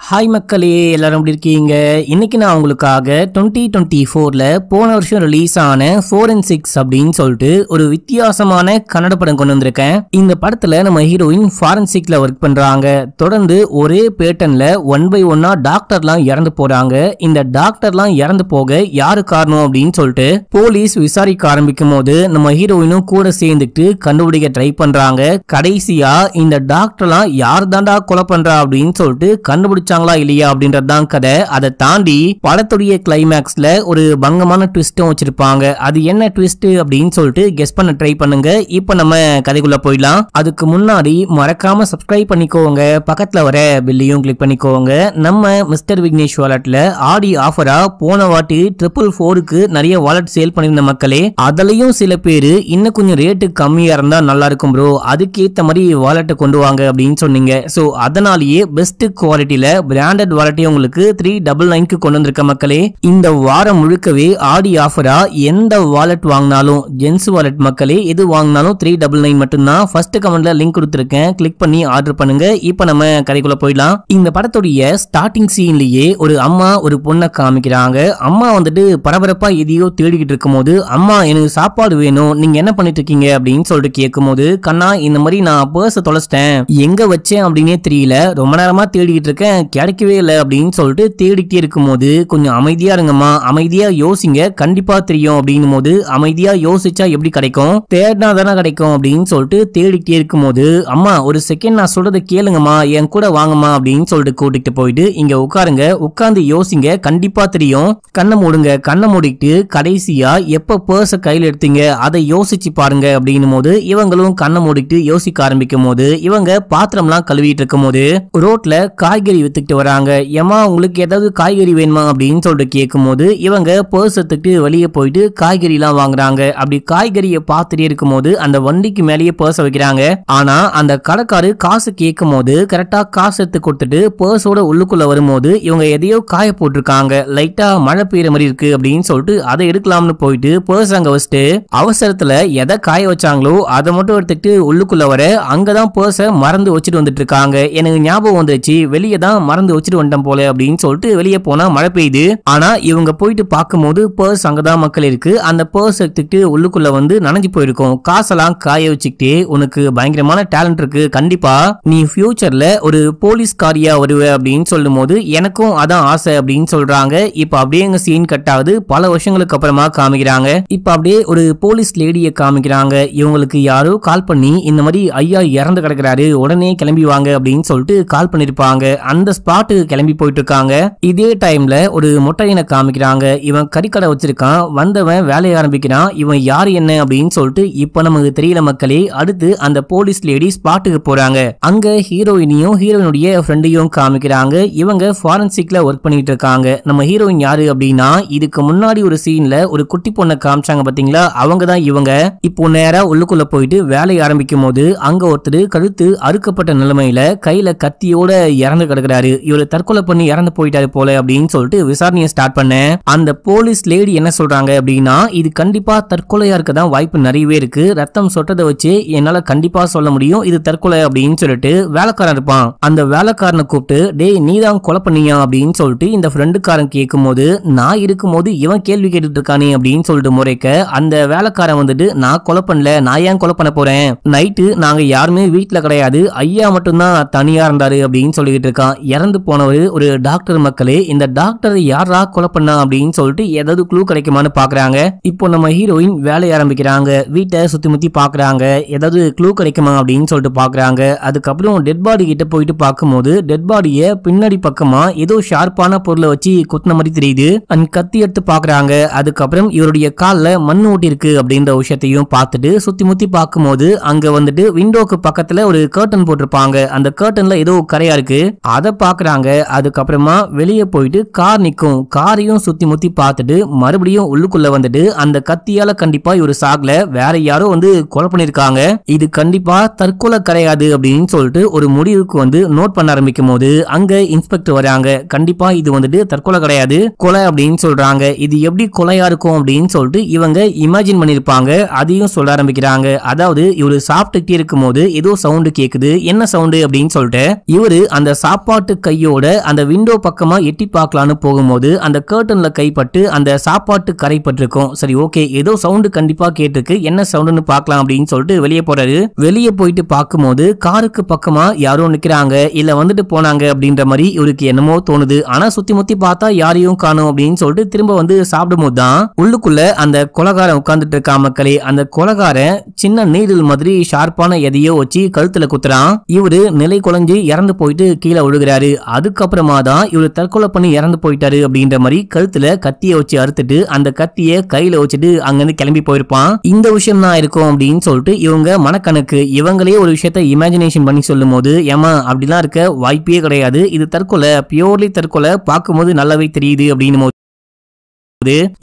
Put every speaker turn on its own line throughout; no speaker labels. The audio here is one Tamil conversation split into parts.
ஹாய் மக்களே, எல்லாரும் எப்படி இருக்கீங்க? இன்னைக்கு நான் உங்களுக்காக 2024ல போன வருஷம் ரிலீஸ் ஆன ஃபோரென்சிக்ஸ் அப்படின்னு சொல்லிட்டு ஒரு வித்தியாசமான கன்னட படம் கொண்டு வந்திருக்கேன். இந்த படத்துல நம்ம ஹீரோயின் ஃபாரன்சிக்ல ஒர்க் பண்றாங்க. தொடர்ந்து ஒரே பேட்டர்ன்ல 1 by 1 டாக்டர்லாம் இறந்து போறாங்க. இந்த டாக்டர்லாம் இறந்து போக யாரு காரணம் அப்படின்னு சொல்லிட்டு போலீஸ் விசாரிக்க ஆரம்பிக்கும் போது நம்ம ஹீரோயினும் கூட சேர்ந்துட்டு கண்டுபிடிக்க ட்ரை பண்றாங்க. கடைசியா இந்த டாக்டர்லாம் யார் தாண்டா கொலை பண்றா அப்படின்னு சொல்லிட்டு கண்டுபிடிச்சாங்களா இல்லையா அப்படின்றதுதான் கதை. அதை தாண்டி படத்துடைய கிளைமேக்ஸ்ல ஒரு பங்கமான ட்விஸ்டும் வச்சிருப்பாங்க. அது என்ன ட்விஸ்ட் அப்படின்னு சொல்லிட்டு கெஸ் பண்ண ட்ரை பண்ணுங்க. இப்போ நம்ம கதைக்குள்ள போயிடலாம். அதுக்கு முன்னாடி மறக்காம சப்ஸ்கிரைப் பண்ணிக்கோங்க, பக்கத்துல வர பெல்லையும் கிளிக் பண்ணிக்கோங்க. நம்ம மிஸ்டர் விக்னேஷ் வாலெட்ல ஆடி ஆஃபரா போன வாட்டி 444க்கு நிறைய வாலெட் சேல் பண்ணிருந்த மக்களே, அதுலயும் சில பேரு இன்னும் கொஞ்சம் ரேட்டு கம்மியா இருந்தா நல்லா இருக்கும் ப்ரோ, அதுக்கேத்த மாதிரி வாலெட்டை கொண்டு வாங்க அப்படின்னு சொன்னீங்க. சோ அதனாலேயே பெஸ்ட் குவாலிட்டியில பிராண்டட் வாலெட்டை உங்களுக்கு 399க்கு கொண்டு வந்திருக்க மக்களே. இந்த வாரம் முழுக்கவே ஆடி ஆஃபரா எந்த வாலெட் வாங்கினாலும், ஜென்ஸ் வாலெட் மக்களே, எது வாங்கினாலும் 399 மட்டும்தான். ஃபர்ஸ்ட் கமெண்ட்ல லிங்க் கொடுத்திருக்கேன், கிளிக் பண்ணி ஆர்டர் பண்ணுங்க. இப்போ நம்ம கதைக்குள்ள போயிடலாம். இந்த படத்துடைய ஸ்டார்டிங் சீன்லயே ஒரு அம்மா ஒரு பொண்ணை காமிக்கிறாங்க. அம்மா வந்துட்டு பரபரப்பா எதையோ தேடிக்கிட்டு இருக்கும் போது, அம்மா எனக்கு சாப்பாடு வேணும், நீங்க என்ன பண்ணிட்டு இருக்கீங்க அப்படின்னு சொல்லிட்டு கேட்கும் போது, கண்ணா இந்த மாதிரி நான் பர்ஸை தொலைச்சிட்டேன், எங்க வச்சேன் அப்படின்னே தெரியல, ரொம்ப நேரமா தேடிக்கிட்டு இருக்கேன், கிடைக்கவே இல்லை அப்படின்னு சொல்லிட்டு தேடிக்கிட்டே இருக்கும் போது, கொஞ்சம் அமைதியா இருங்கம்மா, அமைதியா யோசிங்க, கண்டிப்பா தெரியும் அப்படின்னும் போது, அமைதியா யோசிச்சா எப்படி கிடைக்கும், தேடினா தானே கிடைக்கும் அப்படின்னு சொல்லிட்டு தேடிக்கிட்டே இருக்கும் போது, அம்மா ஒரு செகண்ட் நான் சொல்றதை கேளுங்கம்மா, என் கூட வாங்கம்மா அப்படின்னு சொல்லிட்டு கூட்டிட்டு போயிட்டு இங்க உட்காருங்க, உட்கார்ந்து யோசிங்க, கண்டிப்பா தெரியும், கண்ணை மூடுங்க, கண்ணை மூடிட்டு கடைசியா எப்ப பர்ஸ கையில எடுத்தீங்க அதை யோசிச்சு பாருங்க அப்படின்னும் போது, இவங்களும் கண்ணை மூடிட்டு யோசிக்க ஆரம்பிக்கும் போது, இவங்க பாத்திரம்லாம் கழுவிட்டு இருக்கும் போது ரோட்ல காய்கறி வித்துக்கிட்டு வராங்க. ஏமா உங்களுக்கு ஏதாவது காய்கறி வேணுமா அப்படின்னு சொல்லிட்டு கேட்கும் போது, இவங்க பர்ஸ் எடுத்துக்கிட்டு வெளியே போயிட்டு காய்கறி எல்லாம் வாங்குறாங்க. அப்படி காய்கறியை பார்த்துட்டே இருக்கும் போது அந்த வண்டிக்கு மேலேயே பர்ஸ் வைக்கிறாங்க. ஆனா அந்த கடைக்காரு காசு கேட்கும் போது கரெக்டா காசு எடுத்து கொடுத்துட்டு பர்ஸோட உள்ளுக்குள்ள வரும்போது இவங்க எதையோ காய போட்டிருக்காங்க, லைட்டா மழை பெய்யற மாதிரி இருக்கு அப்படின்னு சொல்லிட்டு அதை எடுக்கலாம்னு போயிட்டு பர்ஸ் அங்க வச்சுட்டு அவசரத்துல எதை காய வச்சாங்களோ அதை மட்டும் எடுத்துக்கிட்டு உள்ளுக்குள்ள வர அங்கதான் பர்ஸை மறந்து வச்சுட்டு வந்துட்டு இருக்காங்க. எனக்கு ஞாபகம் வந்துச்சு, வெளியே தான் மறந்து வச்சுட்டு வந்துட்டோம் போல அப்படின்னு சொல்லிட்டு வெளியே போனா மழை பெய்யுது. ஆனா இவங்க போயிட்டு பார்க்கும்போது பர்ஸ் அங்கதான் மக்கள் இருக்கு. அந்த பர்ஸ் எடுத்துக்கிட்டு உள்ளுக்குள்ள வந்து நனைஞ்சு போயிருக்கும். காசெல்லாம் காய வச்சுக்கிட்டே, உனக்கு பயங்கரமான டேலண்ட் இருக்கு, கண்டிப்பா நீ ஃபியூச்சர்ல ஒரு போலீஸ் காரியா வருவ அப்படின்னு சொல்லும் போது எனக்கும் அதான் ஆசை அப்படின்னு சொல்றாங்க. இப்ப அப்படியே எங்க சீன் கட் ஆகுது. பல வருஷங்களுக்கு அப்புறமா காமிக்கிறாங்க. இப்ப அப்படியே ஒரு போலீஸ் லேடியை காமிக்கிறாங்க. இவங்களுக்கு யாரோ கால் பண்ணி இந்த மாதிரி ஐயா இறந்து கிடக்குறாரு, உடனே கிளம்பி வாங்க அப்படின்னு சொல்லிட்டு கால் பண்ணிருப்பாங்க. அந்த ஸ்பாட்டுக்கு கிளம்பி போயிட்டு இருக்காங்க. இதே டைம்ல ஒரு மொட்டையனை காமிக்கிறாங்க. இவன் கறிக்கடை வச்சிருக்கான், வந்தவன் வேலையை ஆரம்பிக்கிறான், இவன் யாரு என்ன அப்படின்னு சொல்லிட்டு இப்ப நமக்கு தெரியல மக்களே. அடுத்து அந்த போலீஸ் லேடி ஸ்பாட்டுக்கு போறாங்க. அங்க ஹீரோயினையும் ஹீரோயினுடைய ஃப்ரெண்டையும் காமிக்கிறாங்க. இவங்க ஃபாரன்சிக்ல ஒர்க் பண்ணிட்டு இருக்காங்க. நம்ம ஹீரோயின் யாரு அப்படின்னா, இதுக்கு முன்னாடி ஒரு சீன்ல ஒரு குட்டி பொண்ணை காமிச்சாங்க பாத்தீங்களா, அவங்க தான் இவங்க. இப்போ நேரா உள்ளுக்குள்ள போயிட்டு வேலையை ஆரம்பிக்கும் போது அங்க ஒருத்தர் கழுத்து அறுக்கப்பட்ட நிலைமையில கையில கத்தியோட இறந்து கிடக்குறாரு. இவரு தற்கொலை பண்ணி இறந்து போயிட்டாரு போல அப்படின்னு சொல்லிட்டு விசாரணையை ஸ்டார்ட் பண்ண அந்த போலீஸ் லேடி என்ன சொல்றாங்க அப்படின்னா, இது கண்டிப்பா தற்கொலையா இருக்கதான் வாய்ப்பு நிறையவே இருக்கு, ரத்தம் சொட்டதை வச்சு என்னால கண்டிப்பா சொல்ல முடியும் இது தற்கொலை அப்படின்னு சொல்லிட்டு வேலைக்காரன் இருப்பான். அந்த வேலைக்காரனை கூப்பிட்டு, டேய் நீ தான் கொலை பண்ணியா அப்படின்னு சொல்லிட்டு இந்த ஃப்ரெண்டுக்காரன் கேட்கும் போது, நான் இருக்கும் போது இவன் கேள்வி கேட்டுட்டு இருக்கானே அப்படின்னு சொல்லிட்டு முறைக்க அந்த வேலைக்காரன் வந்துட்டு, நான் கொலை பண்ணல, நான் ஏன் கொலை பண்ண போறேன், நைட்டு நாங்க யாருமே வீட்டுல கிடையாது, ஐயா மட்டும்தான் தனியா இருந்தாரு அப்படின்னு சொல்லிட்டு இருக்கான். இறந்து போனவர் ஒரு டாக்டர் மக்களே. இந்த டாக்டர் யாரா கொலை பண்ணா அப்படின்னு சொல்லிட்டு ஏதாவது க்ளூ கிடைக்குமான்னு பாக்குறாங்க. இப்போ நம்ம ஹீரோயின் வேலையை ஆரம்பிக்கிறாங்க. வீட்டை சுத்தி முத்தி பாக்குறாங்க, ஏதாவது க்ளூ கிடைக்குமா அப்படின்னு சொல்லிட்டு பாக்குறாங்க. அதுக்கப்புறம் டெட் பாடி கிட்ட போயிட்டு பார்க்கும்போது டெட் பாடிய பின்னாடி பக்கமா ஏதோ ஷார்ப்பான பொருளை வச்சு குத்தின மாதிரி தெரியுது. அந்த கத்தி எடுத்து பாக்குறாங்க. அதுக்கப்புறம் இவருடைய கால்ல மண்ணு ஓட்டி இருக்கு அப்படின்ற விஷயத்தையும் பார்த்துட்டு சுத்தி முத்தி பார்க்கும்போது அங்க வந்துட்டு விண்டோக்கு பக்கத்துல ஒரு கர்டன் போட்டிருப்பாங்க. அந்த கர்டன்ல ஏதோ கரையா இருக்கு, அதை பாக்குறாங்க. அதுக்கப்புறமா வெளியே போயிட்டு கார் நிக்கும், காரையும் சுத்தி முத்தி பார்த்துட்டு மறுபடியும் உள்ளுக்குள்ள வந்துட்டு அந்த கத்தியால கண்டிப்பா இவரு சாகல, வேற யாரோ வந்து கொலை பண்ணிருக்காங்க, இது கண்டிப்பா தற்கொலை கிடையாது அப்படின்னு சொல்லிட்டு ஒரு முடிவுக்கு வந்து நோட் பண்ண ஆரம்பிக்கும் போது அங்க இன்ஸ்பெக்டர் வராங்க. கண்டிப்பா இது வந்துட்டு தற்கொலை கிடையாது, கொலை அப்படின்னு சொல்றாங்க. இது எப்படி கொலையா இருக்கும் அப்படின்னு சொல்லிட்டு இவங்க இமேஜின் பண்ணிருப்பாங்க. அதையும் சொல்ல ஆரம்பிக்கிறாங்க. அதாவது இவரு சாப்பிட்டுக்கிட்டே இருக்கும் போது ஏதோ சவுண்டு கேக்குது, என்ன சவுண்டு அப்படின்னு சொல்லிட்டு இவரு அந்த சாப்பாட்டு கையோட அந்த விண்டோ பக்கமா எட்டி பார்க்கலான்னு போகும்போது அந்த கர்டன்ல கைப்பட்டு அந்த சாப்பாட்டு கரை பட்டிருக்கும். சரி ஓகே, ஏதோ சவுண்ட் கண்டிப்பா கேட்டிருக்கு, என்ன சவுண்டுன்னு பார்க்கலாம் அப்படின்னு சொல்லிட்டு வெளியே போறாரு. வெளியே போயிட்டு பார்க்கும்போது காருக்கு பக்கமா யாரோ நிக்கிறாங்க, இல்ல வந்துட்டு போனாங்க அப்படின்ற மாதிரி இவருக்கு என்னமோ தோணுது. ஆனா சுத்தி முத்தி பார்த்தா யாரையும் காணும் அப்படின்னு சொல்லிட்டு திரும்ப வந்து சாப்பிடும் போதுதான் உள்ளுக்குள்ள அந்த கொலகாரன் உட்கார்ந்துட்டு இருக்கா மக்களே. அந்த கொலகாரன் சின்ன நீடில் மாதிரி ஷார்ப்பான எதையோ வச்சு கழுத்துல குத்துறான். இவரு நிலை குலைஞ்சு இறந்து போயிட்டு கீழே விழுகிறாரு. அதுக்கப்புறமா தான் இவரு தற்கொலை பண்ணி இறந்து போயிட்டாரு அப்படின்ற மாதிரி கழுத்துல கத்திய வச்சு அறுத்துட்டு அந்த கத்திய கையில வச்சுட்டு அங்கிருந்து கிளம்பி போயிருப்பான். இந்த விஷயம் தான் இருக்கும் அப்படின்னு சொல்லிட்டு இவங்க மனக்கணக்கு இவங்களே ஒரு விஷயத்த இமேஜினேஷன் பண்ணி சொல்லும் போது, ஏமா அப்படிலாம் இருக்க வாய்ப்பே கிடையாது, இது தற்கொலை, பியூர்லி தற்கொலை, பார்க்கும்போது நல்லாவே தெரியுது அப்படின்னு.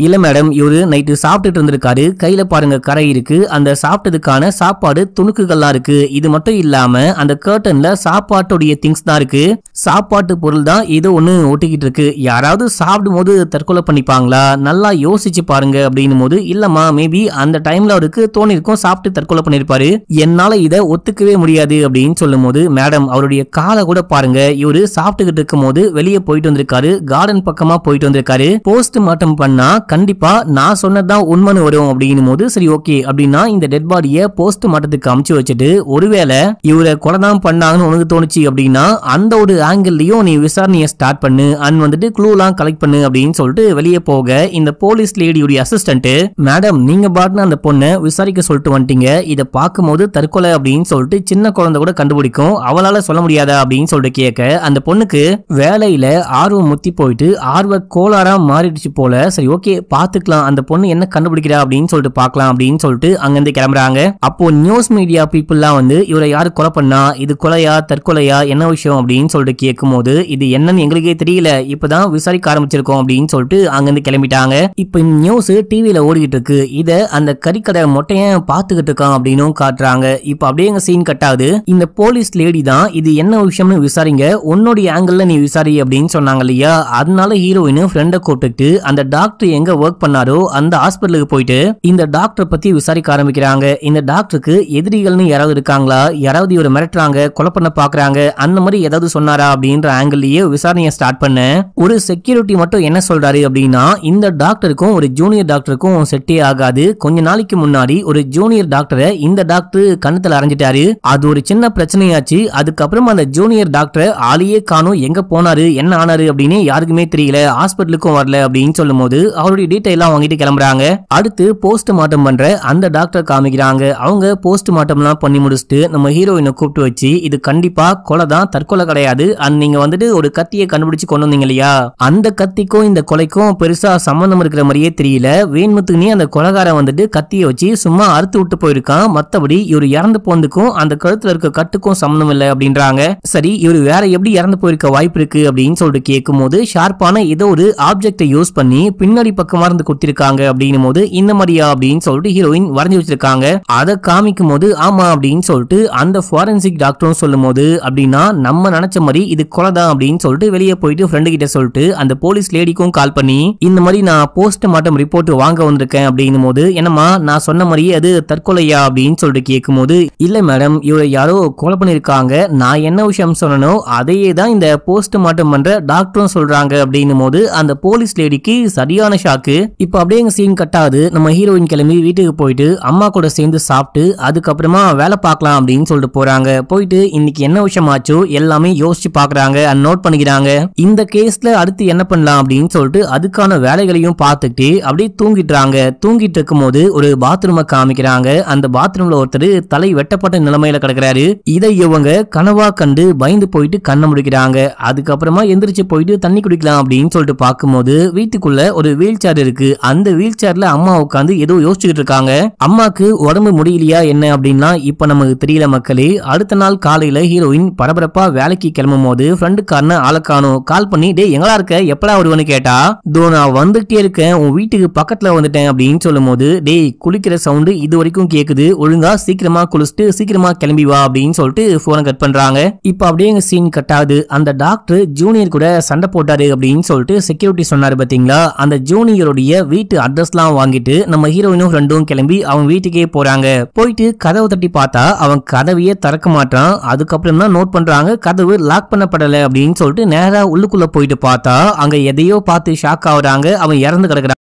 இல்ல மேடம், இவரு நைட்டு சாப்பிட்டுட்டு இருந்திருக்காரு, கையில பாருங்க கரை இருக்கு, அந்த சாப்பிட்டதுக்கான சாப்பாடு துணுக்குகள்லாம் இருக்கு, இது மட்டும் இல்லாம அந்த கர்டன்ல சாப்பாட்டுடைய திங்ஸ் தான் இருக்கு, சாப்பாட்டு பொருள் தான் ஏதோ ஒண்ணு ஒட்டிக்கிட்டு இருக்கு, யாராவது சாப்பிடும் போது தற்கொலை பண்ணிப்பாங்களா, நல்லா யோசிச்சு பாருங்க அப்படின்னும் போது, இல்லம்மா மேபி அந்த டைம்ல அவருக்கு தோணி இருக்கும் சாப்பிட்டு தற்கொலை பண்ணிருப்பாரு, என்னால இதை ஒத்துக்கவே முடியாது அப்படின்னு சொல்லும் போது, மேடம் அவருடைய காலை கூட பாருங்க, இவரு சாப்பிட்டுக்கிட்டு இருக்கும் போது வெளியே போயிட்டு வந்திருக்காரு, கார்டன் பக்கமா போயிட்டு வந்திருக்காரு, போஸ்ட் மார்ட்டம் பண்ணா கண்டிப்பா நான் சொன்னதான் உண்மைன்னு வரும் அப்படின்னும் போது, சரி ஓகே அப்படின்னா இந்த டெட் பாடியை போஸ்ட் மார்ட்டத்துக்கு அமுச்சு வச்சுட்டு ஒருவேளை இவரை கொலைதான் பண்ணாங்கன்னு உனக்கு தோணுச்சு அப்படின்னா அந்த ஒரு ஆங்கிள்லயும் நீ விசாரணையை ஸ்டார்ட் பண்ணு அண்ட் வந்துட்டு க்ளூலாம் கலெக்ட் பண்ணு அப்படின்னு சொல்லிட்டு வெளியே போக இந்த போலீஸ் லேடியுடைய அசிஸ்டன்ட், மேடம் நீங்க பாட்டுன்னு அந்த பொண்ணை விசாரிக்க சொல்லிட்டு வந்துட்டீங்க, இதை பார்க்கும்போது தற்கொலை அப்படின்னு சொல்லிட்டு சின்ன குழந்தை கூட கண்டுபிடிக்கும், அவளால சொல்ல முடியாதா அப்படின்னு சொல்லிட்டு கேட்க அந்த பொண்ணுக்கு வேலையில ஆர்வம் முத்தி போயிட்டு ஆர்வ கோளாறா மாறிடுச்சு போல. சரி ஓகே பாத்துக்கலாம், அந்த பொண்ணு என்ன கண்டுபிடிக்கிறா அப்படின்னு சொல்லிட்டு பார்க்கலாம் அப்படின்னு சொல்லிட்டு அங்கிருந்து கிளம்புறாங்க. அப்போ நியூஸ் மீடியா பீப்புள்லாம் வந்து இவரை யாரு கொலை பண்ணா, இது கொலையா தற்கொலையா என்ன விஷயம் அப்படின்னு சொல்லிட்டு கேட்கும் போது, இது என்னன்னு எங்களுக்கே தெரியல, இப்பதான் விசாரிக்க ஆரம்பிச்சிருக்கோம் அப்படின்னு சொல்லிட்டு அங்கிருந்து கிளம்பிட்டாங்க. இப்ப இந்த நியூஸ் டிவியில ஓடிக்கிட்டு இருக்கு, இத அந்த கறிக்கடை மொட்டையன் பாத்துக்கிட்டு இருக்கான் அப்படின்னு காட்டுறாங்க. இப்ப அப்படியே எங்க சீன் கட் ஆகுது. இந்த போலீஸ் லேடி தான் இது என்ன விஷயம்னு விசாரிங்க, உன்னுடைய ஆங்கிள் நீ விசாரி அப்படின்னு சொன்னாங்க இல்லையா, அதனால ஹீரோயின் ஃப்ரெண்டை கூப்பிட்டு அந்த டாக்டர் எங்க ஒர்க் பண்ணாரோ அந்த ஹாஸ்பிடலுக்கு போயிட்டு இந்த டாக்டர் பத்தி விசாரிக்க ஆரம்பிக்கிறாங்க. இந்த டாக்டருக்கு எதிரிகள்னு யாராவது இருக்காங்களா, யாராவது இவரை மிரட்டுறாங்க, கொலை பண்ண பாக்குறாங்க, அந்த மாதிரி ஏதாவது சொன்னாரா அப்படின்ற ஆங்கிள்லயே விசாரணையை ஸ்டார்ட் பண்ண ஒரு செக்யூரிட்டி மட்டும் என்ன சொல்றாரு அப்படின்னா, இந்த டாக்டருக்கும் ஒரு ஜூனியர் டாக்டருக்கும் செட்டே ஆகாது, கொஞ்ச நாளைக்கு முன்னாடி ஒரு ஜூனியர் டாக்டரை இந்த டாக்டர் கண்ணத்துல அரைஞ்சிட்டாரு, அது ஒரு சின்ன பிரச்சனையாச்சு, அதுக்கப்புறம் அந்த ஜூனியர் டாக்டர் ஆளையே காணும், எங்க போனாரு என்ன ஆனாரு அப்படின்னு யாருக்குமே தெரியல, ஹாஸ்பிட்டலுக்கும் வரல அப்படின்னு சொல்லும் போது அவருடைய டீடைல்லாம் வாங்கிட்டு கிளம்புறாங்க. அடுத்து போஸ்ட் மார்ட்டம் பண்ற அந்த டாக்டர் காமிக்கிறாங்க. அவங்க போஸ்ட் மார்ட்டம்லாம் பண்ணி முடிச்சுட்டு நம்ம ஹீரோயினை கூப்பிட்டு வச்சு, இது கண்டிப்பா கொலை தான், தற்கொலை கிடையாது, நீங்க வந்துட்டு ஒரு கத்தியை கண்டுபிடிச்சு கொண்டு வந்தீங்க இல்லையா, அந்த கத்திக்கும் இந்த கொலைக்கும் பெருசா சம்பந்தம் இருக்கிற மாதிரியே தெரியல, வேண்முத்துக்குனே அந்த கொலைகாரன் வந்துட்டு கத்தியை வச்சு சும்மா அறுத்து விட்டு போயிருக்கான், மத்தபடி இவர் இறந்து போனதுக்கும் அந்த கழுத்துல இருக்க கட்டுக்கும் சம்பந்தம் இல்லை அப்படின்றாங்க. சரி இவர் வேற எப்படி இறந்து போயிருக்க வாய்ப்பு இருக்கு அப்படின்னு சொல்லிட்டு கேட்கும் போது, ஷார்ப்பான ஏதோ ஒரு ஆப்ஜெக்டை யூஸ் பண்ணி பின்னாடி பக்கமா இருந்து குத்திருக்காங்க அப்படின்னும் போது, இந்த மாதிரியா அப்படின்னு சொல்லிட்டு ஹீரோயின் வரைஞ்சு வச்சிருக்காங்க. அதை காமிக்கும் போது ஆமா அப்படின்னு சொல்லிட்டு அந்த ஃபாரன்சிக் டாக்டரும் சொல்லும் போது, அப்படின்னா நம்ம நினைச்ச மாதிரி இது கொலைதான் அப்படின்னு சொல்லிட்டு வெளியே போயிட்டு ஃப்ரெண்டு கிட்ட சொல்லிட்டு அந்த போலீஸ் லேடிக்கும் கால் பண்ணி, இந்த மாதிரி நான் போஸ்ட் மார்ட்டம் ரிப்போர்ட் வாங்க வந்திருக்கேன் அப்படின்னும் போது, என்னமா நான் சொன்ன மாதிரியே அது தற்கொலையா அப்படின்னு சொல்லிட்டு கேட்கும் போது, இல்ல மேடம் இவரை யாரோ கொலை பண்ணிருக்காங்க, நான் என்ன விஷயம் சொன்னனோ அதையே தான் இந்த போஸ்ட் மார்ட்டம் பண்ற டாக்டரும் சொல்றாங்க அப்படின்னும் போது அந்த போலீஸ் லேடிக்கு சரியான ஷாக்கு. இப்ப அப்படியே எங்க சீன் கட் ஆகுது. நம்ம ஹீரோயின் கிளம்பி வீட்டுக்கு போயிட்டு அம்மா கூட சேர்ந்து சாப்பிட்டு அதுக்கப்புறமா வேலை பார்க்கலாம் அப்படின்னு சொல்லிட்டு போறாங்க. போயிட்டு இன்னைக்கு என்ன விஷயம் ஆச்சோ எல்லாமே யோசிச்சு பாக்குறாங்க, நோட் பண்ணிக்கிறாங்க. இந்த கேஸ்ல அடுத்து என்ன பண்ணலாம் அப்படின்னு சொல்லிட்டு அதுக்கான வேலைகளையும் பார்த்துட்டு அப்படியே தூங்கிட்டுறாங்க. தூங்கிட்டு இருக்கும் போது ஒரு பாத்ரூமை காமிக்கிறாங்க. அந்த பாத்ரூம்ல ஒருத்தர் தலை வெட்டப்பட்ட நிலைமையில கிடக்குறாரு. இதை இவங்க கனவா கண்டு பயந்து போயிட்டு கண்ணை முடிக்கிறாங்க. அதுக்கப்புறமா எந்திரிச்சு போயிட்டு தண்ணி குடிக்கலாம் அப்படின்னு சொல்லிட்டு பார்க்கும்போது வீட்டுக்குள்ள ஒரு வீல் சேர் இருக்கு. அந்த வீல் சேர்ல அம்மா உட்காந்து ஏதோ யோசிச்சுட்டு இருக்காங்க. அம்மாக்கு உடம்பு முடியலையா என்ன அப்படின்னா இப்ப நமக்கு தெரியல மக்களே. அடுத்த நாள் காலையில ஹீரோயின் பரபரப்பா வேலைக்கு கிளம்பும் போது ஃப்ரெண்டுக்காரன ஆளக்கானோ கால் பண்ணி, டே எங்களா இருக்க, எப்படா வருவன்னு கேட்டா, தோ நான் வந்துட்டே இருக்கேன், உன் வீட்டுக்கு பக்கத்துல வந்துட்டேன் அப்படின்னு சொல்லும் போது, டேய் குளிக்கிற சவுண்டு இது வரைக்கும் கேக்குது, ஒழுங்கா சீக்கிரமா குளிச்சுட்டு சீக்கிரமா கிளம்பி வா அப்படின்னு சொல்லிட்டு போனை கட் பண்றாங்க. இப்ப அப்படியே எங்க சீன் கட் ஆகுது. அந்த டாக்டர் ஜூனியர் கூட சண்டை போட்டாரு அப்படின்னு சொல்லிட்டு செக்யூரிட்டி சொன்னாரு பாத்தீங்களா, அந்த அந்த ஜூனியருடைய வீட்டு அட்ரஸ்லாம் வாங்கிட்டு நம்ம ஹீரோயினும் ரெண்டும் கிளம்பி அவன் வீட்டுக்கே போறாங்க. போயிட்டு கதவை தட்டி பார்த்தா அவன் கதவையே திறக்க மாட்டான். அதுக்கப்புறம் தான் நோட் பண்றாங்க கதவு லாக் பண்ணப்படல அப்படின்னு சொல்லிட்டு நேரா உள்ளுக்குள்ள போயிட்டு பார்த்தா அங்க எதையோ பார்த்து ஷாக் ஆகுறாங்க. அவன் இறந்து கிடக்குறான்.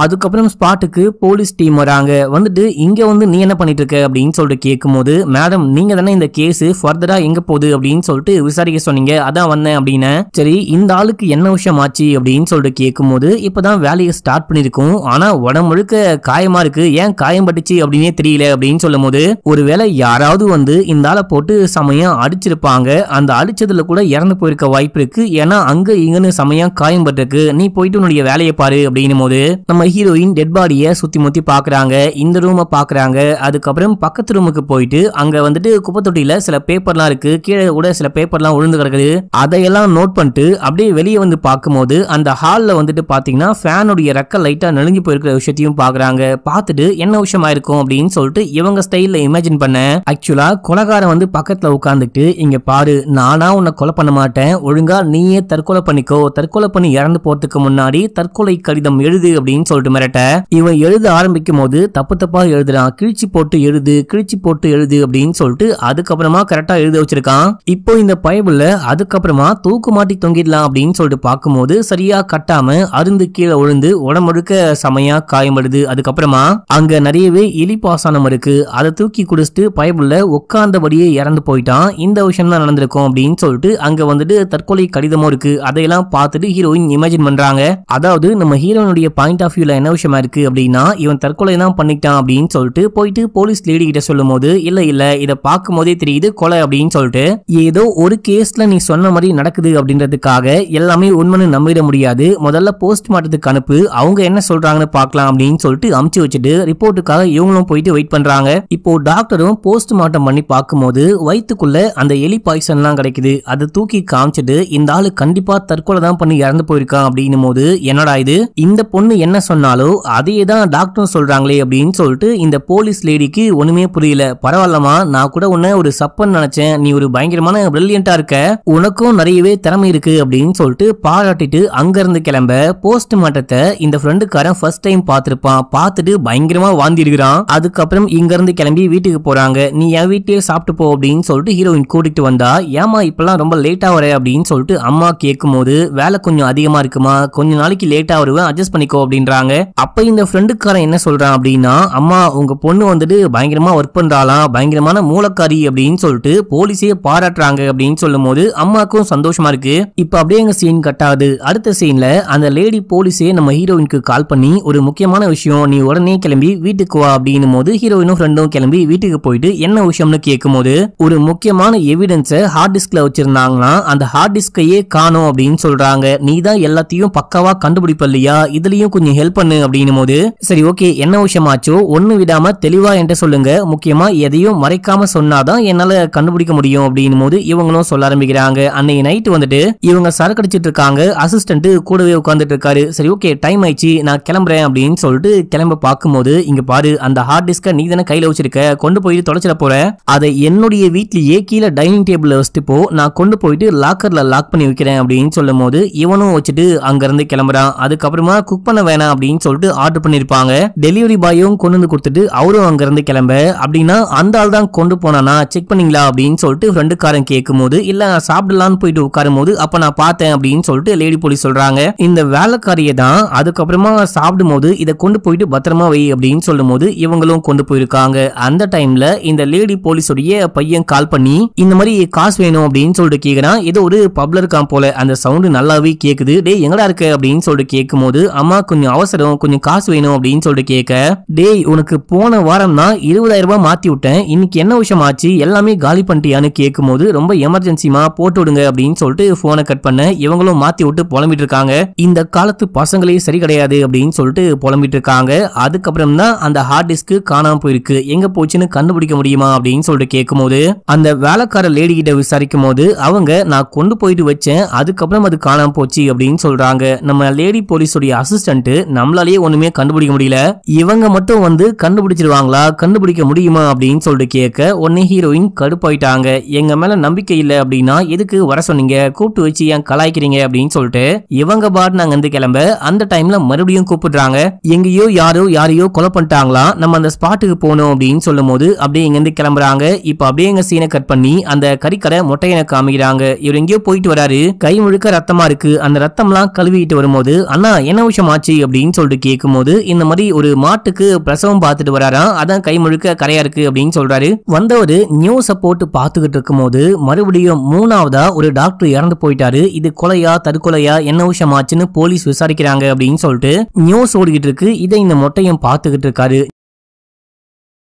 அதுக்கப்புறம் ஸ்பாட்டுக்கு போலீஸ் டீம் வராங்க. வந்துட்டு இங்க வந்து நீ என்ன பண்ணிட்டு இருக்க அப்படின்னு சொல்லிட்டு கேட்கும்போது, மேடம் நீங்க தானே இந்த கேஸ் ஃபர்தரா எங்க போகுது அப்படின்னு சொல்லிட்டு விசாரிக்க சொன்னீங்க, அதான் வந்தேன் அப்படின்னு. சரி இந்த ஆளுக்கு என்ன விஷயம் ஆச்சு அப்படின்னு சொல்லிட்டு கேட்கும்போது, இப்பதான் வேலையை ஸ்டார்ட் பண்ணிருக்கோம், ஆனா உடம்பு முழுக்க காயமா இருக்கு, ஏன் காயம் பட்டுச்சு அப்படின்னே தெரியல அப்படின்னு சொல்லும் போது, ஒருவேளை யாராவது வந்து இந்த ஆளை போட்டு சமயம் அடிச்சிருப்பாங்க, அந்த அடிச்சதுல கூட இறந்து போயிருக்க வாய்ப்பு இருக்கு, ஏன்னா அங்க இங்கன்னு சமயம் காயம் பட்டிருக்கு, நீ போயிட்டு உன்னுடைய வேலையை பாரு அப்படின்னும் போது நம்ம ஹீரோயின் டெட் பாடியை சுத்தி முத்தி பாக்குறாங்க. இந்த ரூமை பாக்குறாங்க. அதுக்கப்புறம் பக்கத்து ரூமுக்கு போயிட்டு அங்க வந்துட்டு குப்பை தொட்டியில சில பேப்பர்லாம் இருக்கு, கீழே கூட சில பேப்பர்லாம் விழுந்து கிடக்குது. அதையெல்லாம் நோட் பண்ணிட்டு அப்படியே வெளியே வந்து பார்க்கும்போது அந்த ஹால்ல வந்துட்டு பாத்தீங்கன்னா ஃபேனுடைய ரெக்க லைட்டா நெளிஞ்சு போயிருக்கிற விஷயத்தையும் பாக்குறாங்க. பார்த்துட்டு என்ன விஷயமா இருக்கும் அப்படின்னு சொல்லிட்டு இவங்க ஸ்டைல்ல இமேஜின் பண்ண, ஆக்சுவலா கொலைகாரன் வந்து பக்கத்துல உட்காந்துட்டு, இங்க பாரு நானா உன்னை கொலை பண்ண மாட்டேன், ஒழுங்கா நீயே தற்கொலை பண்ணிக்கோ, தற்கொலை பண்ணி இறந்து போறதுக்கு முன்னாடி தற்கொலை கடிதம் எழுது அப்படின்னு சொல்லிட்டு மிரட்ட, இவன் எழுத ஆரம்பிக்கும் போது தப்பு தப்பா எழுதுறான், கிழிச்சு போட்டு எழுது கிழிச்சு போட்டு எழுது அப்படின்னு சொல்லிட்டு அதுக்கப்புறமா கரெக்டா எழுத வச்சிருக்கான். இப்போ இந்த பைபிள்ல அதுக்கப்புறமா தூக்கு மாட்டி தொங்கிடலாம் அப்படின்னு சொல்லிட்டு பார்க்கும்போது சரியா கட்டாம அருந்து கீழே விழுந்து உடம்புழுக்க சமையா காயப்படுது. அதுக்கப்புறமா அங்க நிறையவே எலி பாசனம் இருக்கு, அதை தூக்கி குடிச்சிட்டு பைபிள்ல உட்கார்ந்தபடியே இறந்து போயிட்டான். இந்த விஷயம் தான் நடந்திருக்கும் அப்படின்னு சொல்லிட்டு அங்க வந்துட்டு தற்கொலை கடிதமும் இருக்கு. அதையெல்லாம் பார்த்துட்டு ஹீரோயின் இமேஜின் பண்றாங்க. அதாவது நம்ம ஹீரோனுடைய பாயிண்ட் ஆஃப் வியூல என்ன விஷயமா இருக்கு அப்படின்னா, இவன் தற்கொலை தான் பண்ணிட்டான் அப்படின்னு சொல்லிட்டு போயிட்டு போலீஸ் லேடி கிட்ட சொல்லும் போது, இல்ல இத பார்க்கும் போதே தெரியுது கொலை அப்படின்னு சொல்லிட்டு, ஏதோ ஒரு கேஸ்ல நீ சொன்ன மாதிரி நடக்குது அப்படின்றதுக்காக எல்லாமே உண்மைன்னு நம்பிட முடியாது, முதல்ல போஸ்ட் மார்ட்டத்துக்கு அனுப்பு, அவங்க என்ன சொல்றாங்கன்னு பார்க்கலாம் அப்படின்னு சொல்லிட்டு அமுச்சு வச்சுட்டு ரிப்போர்ட்டுக்காக இவங்களும் போயிட்டு வெயிட் பண்றாங்க. இப்போ டாக்டரும் போஸ்ட் மார்ட்டம் பண்ணி பார்க்கும்போது வயிற்றுக்குள்ள அந்த எலி பாய்சன்லாம் கிடைக்குது. அதை தூக்கி காமிச்சிட்டு இந்த ஆளு கண்டிப்பா தற்கொலை தான் பண்ணி இறந்து போயிருக்கான் அப்படின்னும் போது, என்னடா இது, இந்த பொண்ணு என்ன சொன்னாலோ அதையே தான் டாக்டரும் சொல்றாங்களே அப்படின்னு சொல்லிட்டு இந்த போலீஸ் லேடிக்கு ஒண்ணுமே புரியல. பரவாயில்லமா, நான் கூட உன்னை ஒரு சப்பன் நினைச்சேன், நீ ஒரு பயங்கரமான பிரில்லியண்டா இருக்க, உனக்கும் நிறையவே திறமை இருக்கு அப்படின்னு சொல்லிட்டு பாராட்டிட்டு அங்க இருந்து கிளம்ப, போஸ்ட் மார்ட்டத்தை இந்த ஃப்ரெண்டுக்காரன் ஃபர்ஸ்ட் டைம் பார்த்திருப்பான், பார்த்துட்டு பயங்கரமா வாந்தி இருக்கிறான். அதுக்கப்புறம் இங்க இருந்து கிளம்பி வீட்டுக்கு போறாங்க. நீ என் வீட்டையே சாப்பிட்டு போ அப்படின்னு சொல்லிட்டு ஹீரோயின் கூட்டிட்டு வந்தா, ஏமா இப்பெல்லாம் ரொம்ப லேட்டா வர அப்படின்னு சொல்லிட்டு அம்மா கேட்கும் போது, வேலை கொஞ்சம் அதிகமா இருக்குமா, கொஞ்ச நாளைக்கு லேட்டா வருவேன், அட்ஜஸ்ட் பண்ணிக்கோ அப்படின்றாங்க. அப்ப இந்த ஃப்ரெண்டுக்காரன் என்ன சொல்றான் அப்படின்னா, அம்மா உங்க பொண்ணு வந்துட்டு பயங்கரமா ஒர்க் பண்றாளாம், பயங்கரமான மூலக்காரி அப்படின்னு சொல்லிட்டு போலீஸே பாராட்டுறாங்க அப்படின்னு சொல்லும் போது அம்மாக்கும் சந்தோஷமா இருக்கு. இப்ப அப்படியே எங்க சீன் கட் ஆகுது. அடுத்த சீன்ல அந்த லேடி போலீஸே நம்ம ஹீரோயினுக்கு கால் பண்ணி, ஒரு முக்கியமான விஷயம், நீ உடனே கிளம்பி வீட்டுக்கு வா அப்படின்னும் போது ஹீரோயினும் ஃப்ரெண்டும் கிளம்பி வீட்டுக்கு போயிட்டு என்ன விஷயம்னு கேட்கும் போது, ஒரு முக்கியமான எவிடன்ஸை ஹார்ட் டிஸ்க்ல வச்சிருந்தாங்கன்னா அந்த ஹார்ட் டிஸ்கையே காணோம் அப்படின்னு சொல்றாங்க. நீ தான் எல்லாத்தையும் பக்காவா கண்டுபிடிப்ப இல்லையா, இதுலயும் கொஞ்சம் ஹெல்ப் பண்ணு அப்படின்னும் போது, சரி ஓகே என்ன விஷயமாச்சோ ஒண்ணு விடாம தெளிவா என்கிட்ட சொல்லுங்க, முக்கியமா எதையும் மறைக்காம சொன்னாதான் என்னால கண்டுபிடிக்க முடியும் அப்படின்னும் போது இவங்களும் சொல்ல ஆரம்பிக்கிறாங்க. அன்னைக்கு நைட்டு வந்துட்டு இவங்க சரக்கு அடிச்சிட்டு இருக்காங்க, அசிஸ்டன்ட் கூடவே உட்கார்ந்துட்டு இருக்காரு. சரி ஓகே டைம் ஆயிடுச்சு நான் கிளம்புறேன் அப்படின்னு சொல்லிட்டு கிளம்ப பார்க்கும்போது, இங்க பாரு அந்த ஹார்ட் டிஸ்க நீ தானே கையில வச்சிருக்க, கொண்டு போயிட்டு தொலைச்சிட போற, அதை என்னுடைய வீட்லயே கீழே டைனிங் டேபிள்ல வச்சுட்டு போ, நான் கொண்டு போயிட்டு லாக்கர்ல லாக் பண்ணி வைக்கிறேன் அப்படின்னு சொல்லும் போது இவனும் வச்சுட்டு அங்க இருந்து கிளம்புறான். அதுக்கப்புறமா குக் பண்ண வேணாம் அப்படின்னு சொல்லிட்டு ஆர்டர் பண்ணிருப்பாங்க. டெலிவரி பாயும் கொண்டு வந்து கொடுத்துட்டு அவரும் அங்க இருந்து கிளம்ப, அப்படின்னா அந்த ஆள் தான் கொண்டு போனானா செக் பண்ணீங்களா அப்படின்னு சொல்லிட்டு ஃப்ரெண்டுக்காரன் கேட்கும் போது, இல்ல நான் சாப்பிடலான்னு போயிட்டு உட்காரும் போது அப்ப நான் பார்த்தேன் அப்படின்னு சொல்லிட்டு லேடி போலீஸ் சொல்றாங்க. இந்த வேலைக்காரியை தான் அதுக்கப்புறமா சாப்பிடும் போது இதை கொண்டு போயிட்டு பத்திரமா வை அப்படின்னு சொல்லும் போது இவங்களும் கொண்டு போயிருக்காங்க. அந்த டைம்ல இந்த லேடி போலீஸோடைய பையன் கால் பண்ணி இந்த மாதிரி காசு வேணும் அப்படின்னு சொல்லிட்டு கேக்குறான். ஏதோ ஒரு பப்ல இருக்கான் போல, அந்த சவுண்ட் நல்லாவே கேக்குது. டேய் எங்கடா இருக்க அப்படின்னு சொல்லிட்டு கேட்கும் போது, அம்மா கொஞ்சம் அவசரம், கொஞ்சம் காசு வேணும் அப்படின்னு சொல்லிட்டு கேட்க, டேய் உனக்கு போன வாரம் தான் 20,000 ரூபாய் மாத்தி விட்டேன், இன்னைக்கு என்ன விஷயம் ஆச்சு, எல்லாமே காலி பண்ணிட்டியான்னு கேட்கும் போது, ரொம்ப எமர்ஜென்சிமா போட்டு விடுங்க அப்படின்னு சொல்லிட்டு போனை கட் பண்ண, இவங்களும் மாத்தி விட்டு புலம்பிட்டு இருக்காங்க. இந்த காலத்து பசங்களே சரி கிடையாது அப்படின்னு சொல்லிட்டு புலம்பிட்டு இருக்காங்க. அதுக்கப்புறம் தான் அந்த ஹார்ட் டிஸ்க் காணாம போயிருக்கு, எங்க போச்சுன்னு கண்டுபிடிக்க முடியுமா அப்படின்னு சொல்லிட்டு கேட்கும் போது, அந்த வேலைக்கார லேடி கிட்ட விசாரிக்கும் போது அவங்க நான் கொண்டு போயிட்டு வச்சேன், அதுக்கப்புறம் அது காணாம போச்சு அப்படின்னு சொல்றாங்க. நம்ம லேடி போலீஸோடைய அசிஸ்டன்ட் போட்டு நம்மளாலேயே ஒண்ணுமே கண்டுபிடிக்க முடியல, இவங்க மட்டும் வந்து கண்டுபிடிச்சிருவாங்களா, கண்டுபிடிக்க முடியுமா அப்படின்னு சொல்லிட்டு கேட்க உடனே ஹீரோயின் கடுப்பாயிட்டாங்க. எங்க மேல நம்பிக்கை இல்ல அப்படின்னா எதுக்கு வர சொன்னீங்க, கூப்பிட்டு வச்சு ஏன் கலாய்க்கிறீங்க அப்படின்னு சொல்லிட்டு இவங்க பாட்டு நாங்க வந்து கிளம்ப அந்த டைம்ல மறுபடியும் கூப்பிடுறாங்க. எங்கேயோ யாரையோ கொலை பண்ணிட்டாங்களா, நம்ம அந்த ஸ்பாட்டுக்கு போகணும் அப்படின்னு சொல்லும் போது அப்படியே இங்க இருந்து கிளம்புறாங்க. இப்ப அப்படியே எங்க சீனை கட் பண்ணி அந்த கறிக்கடை மொட்டையனை காமிக்கிறாங்க. இவர் எங்கேயோ போயிட்டு வராரு, கை முழுக்க ரத்தமா இருக்கு, அந்த ரத்தம்லாம் கழுவிட்டு வரும்போது அண்ணா என்ன விஷயம் ஆச்சு அப்படின்னு சொல்லிட்டு கேட்கும் போது இந்த மாதிரி ஒரு மாட்டுக்கு பிரசவம் பார்த்துட்டு வராராம், அதான் கை முழுக்க கரையா இருக்கு அப்படின்னு சொல்றாரு. வந்தவரு நியூஸ போட்டு பார்த்துக்கிட்டு இருக்கும் போது மறுபடியும் மூணாவதா ஒரு டாக்டர் இறந்து போயிட்டாரு, இது கொலையா தற்கொலையா என்ன விஷயம் ஆச்சுன்னு போலீஸ் விசாரிக்கிறாங்க அப்படின்னு சொல்லிட்டு நியூஸ் ஓடிக்கிட்டு இருக்கு. இதை இந்த மொட்டையும் பார்த்துக்கிட்டு இருக்காரு.